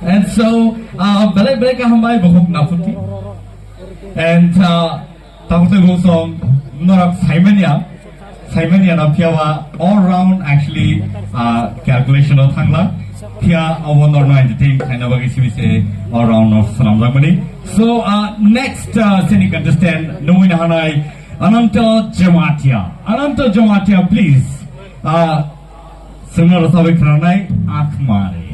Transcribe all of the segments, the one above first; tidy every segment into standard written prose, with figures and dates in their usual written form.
And so, balay-balay ka hambay buhok na puti. And tapos yung song, norak Simon na piawa all round actually calculation of thangla. Pia awan or no entertain kind of bagi sibise all round of salam ragmani. So next seni contestant Nuin Hanai Ananta Jamatia, please. Similar sabi karanay akmare.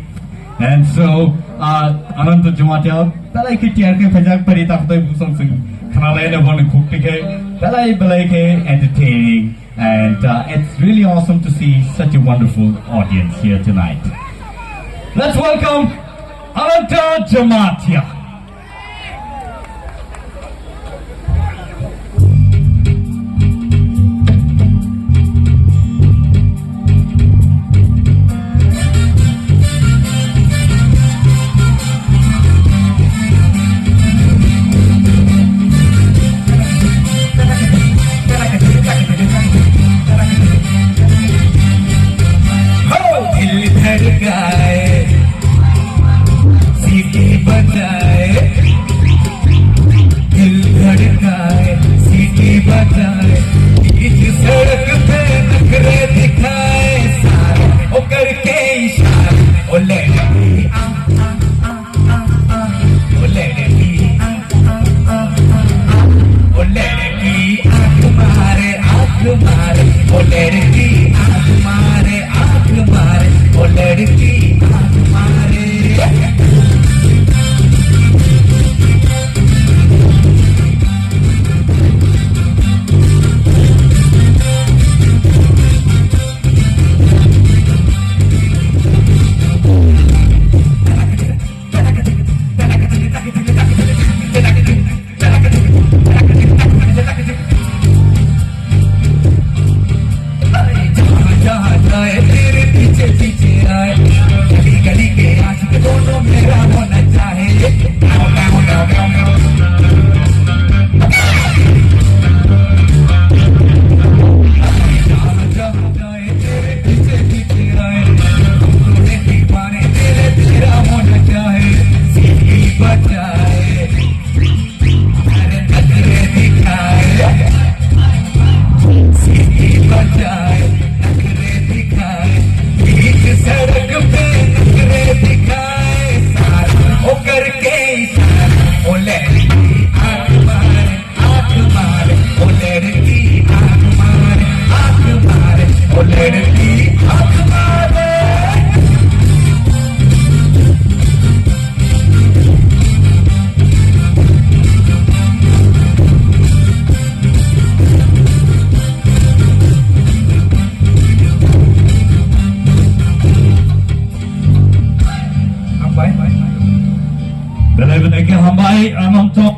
And so Ananta Jamatia talay ki tiar ke pajak pari tapos yung song sing kanalay na bon cook ke talay balay ke entertaining. And it's really awesome to see such a wonderful audience here tonight. Let's welcome Ananta Jamatia.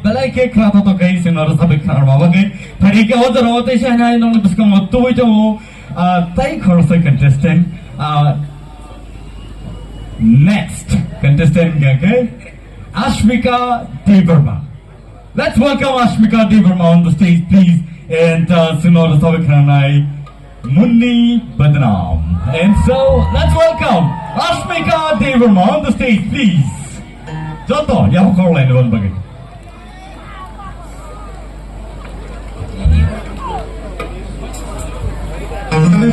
Belai ke kerata to kai sinara sabi karma bagai. Tadi ke order hote sih hanya ini orang biskan waktu itu tai khorsa contestant. Next contestant क्या के Ashmika Devarma. Let's welcome Ashmika Devarma on the stage, please. And sinara sabi karnai Munni Badnaam. And so let's welcome Ashmika Devarma on the stage, please. Joto, yang kau lain orang bagai. Don't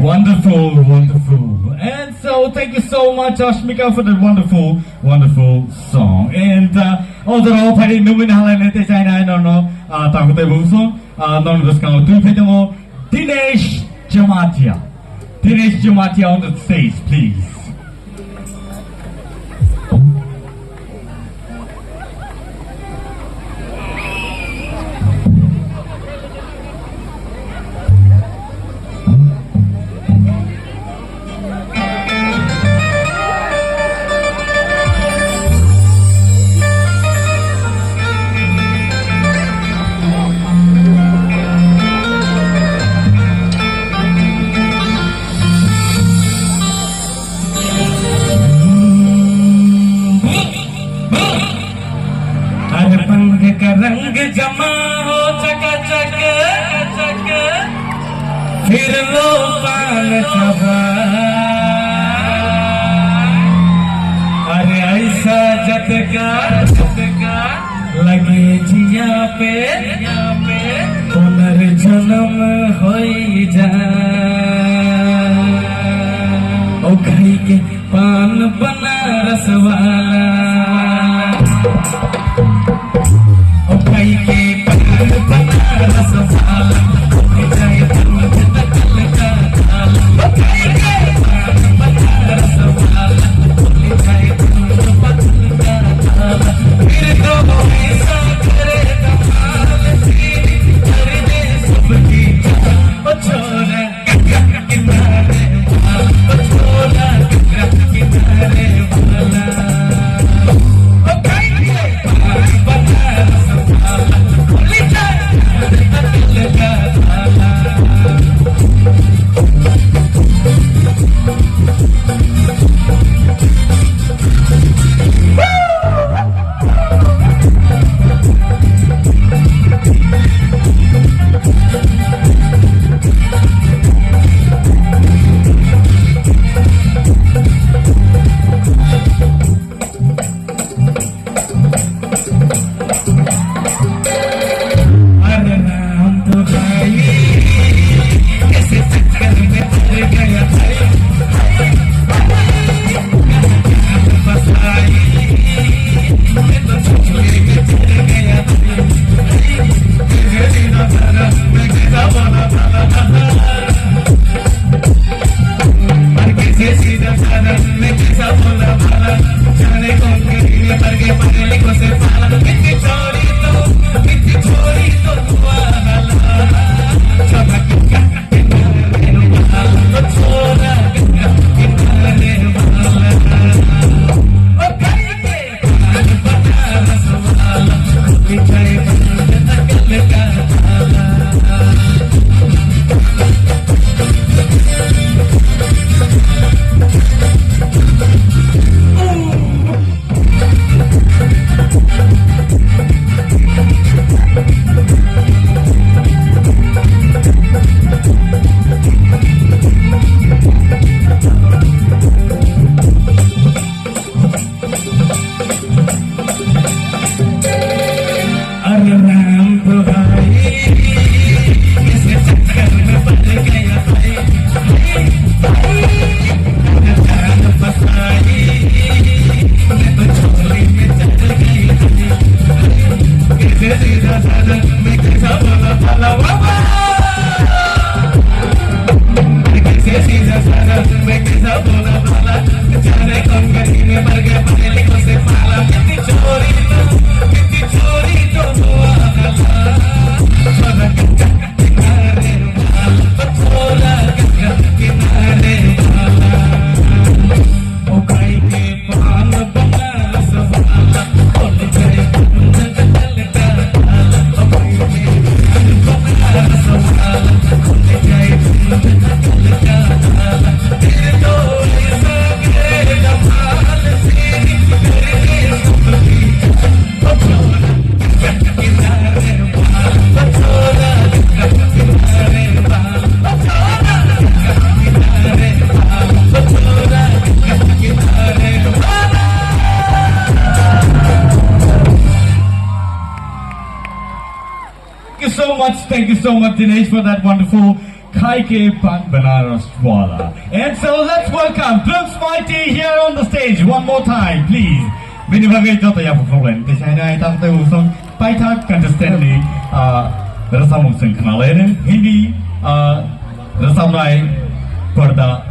Wonderful, wonderful. And so thank you so much, Ashmika, for that wonderful, wonderful song. And overall, Paddy Numin Halan China, I don't know, Takute Buson, non Viscount Tupitamo, Dinesh Jamatia. Dinesh Jamatia on the stage, please. रंग जमा हो चकाचक फिर लो पान चबा अरे ऐसा झटका लगे जिया पे पुनर्जन्म होई जा ओ खाई के पान बनारस वाला कई के पान बनारस वाला जाए दूध तकल का थाला कई के पान बनारस वाला जाए दूध तकल का थाला फिर तो ऐसा करे कमाल कर दे सबकी ओ छोरा किनारे वाला ओ छोरा किनारे वाला ओ कई के पान Banaras Thank you so much, Dinesh, for that wonderful Khai Ke Pan Banaras Wala. And so let's welcome Brooks Mighty here on the stage one more time, please. Many bagai joto ya performance. Saya tak tahu usang paita contestant ni rasa mungkin kenal ini Hindi rasa mulai perda.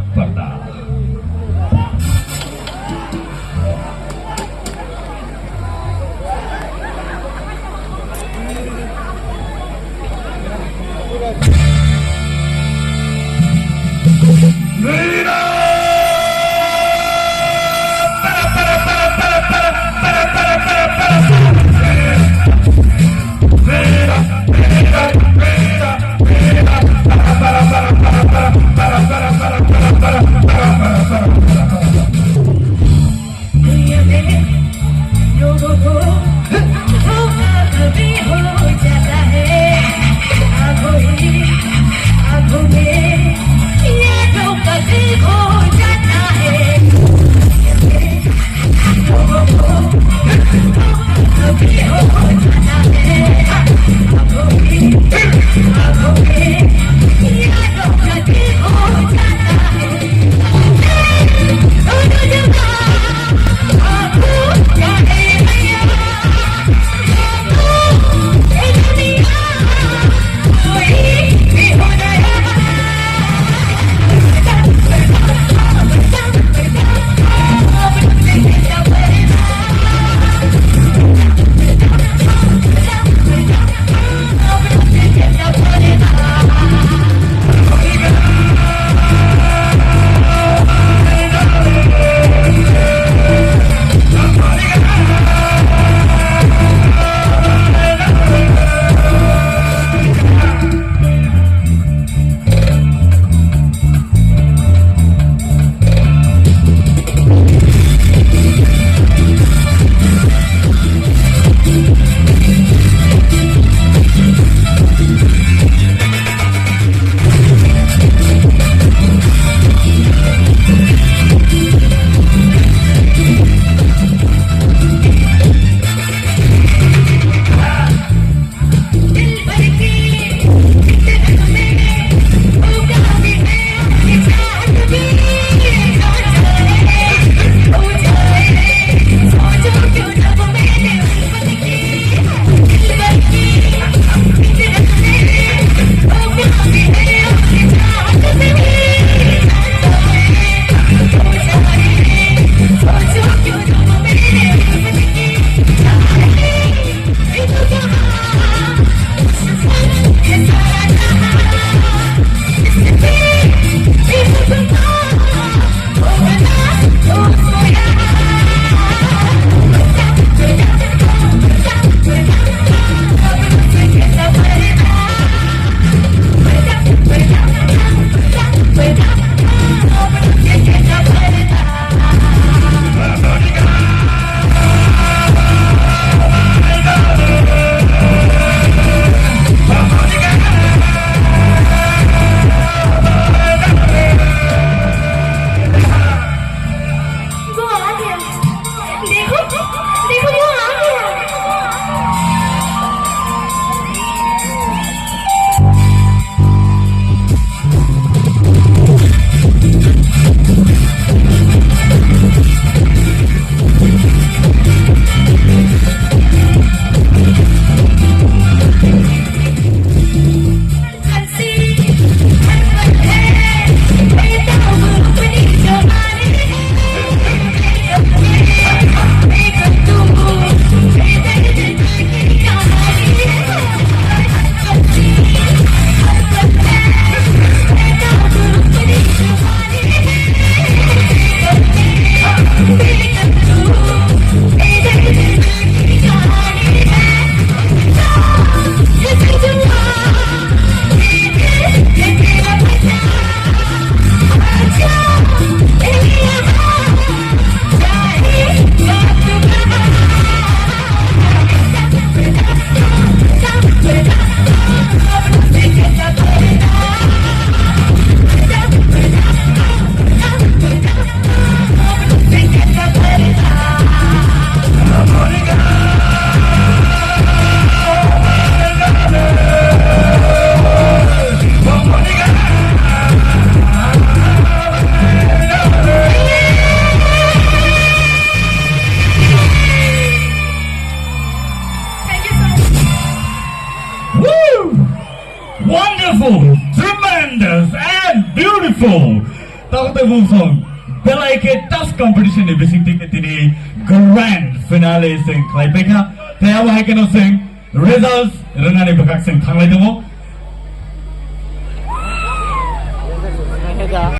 wonderful, tremendous, and beautiful. Takutay Bungsong, Belaike Task Competition ni Bising Tiketini Grand Finale Sing Klaipeka. Kaya wahai kano sing results Renani Bakak Sing Tanglay Tumo.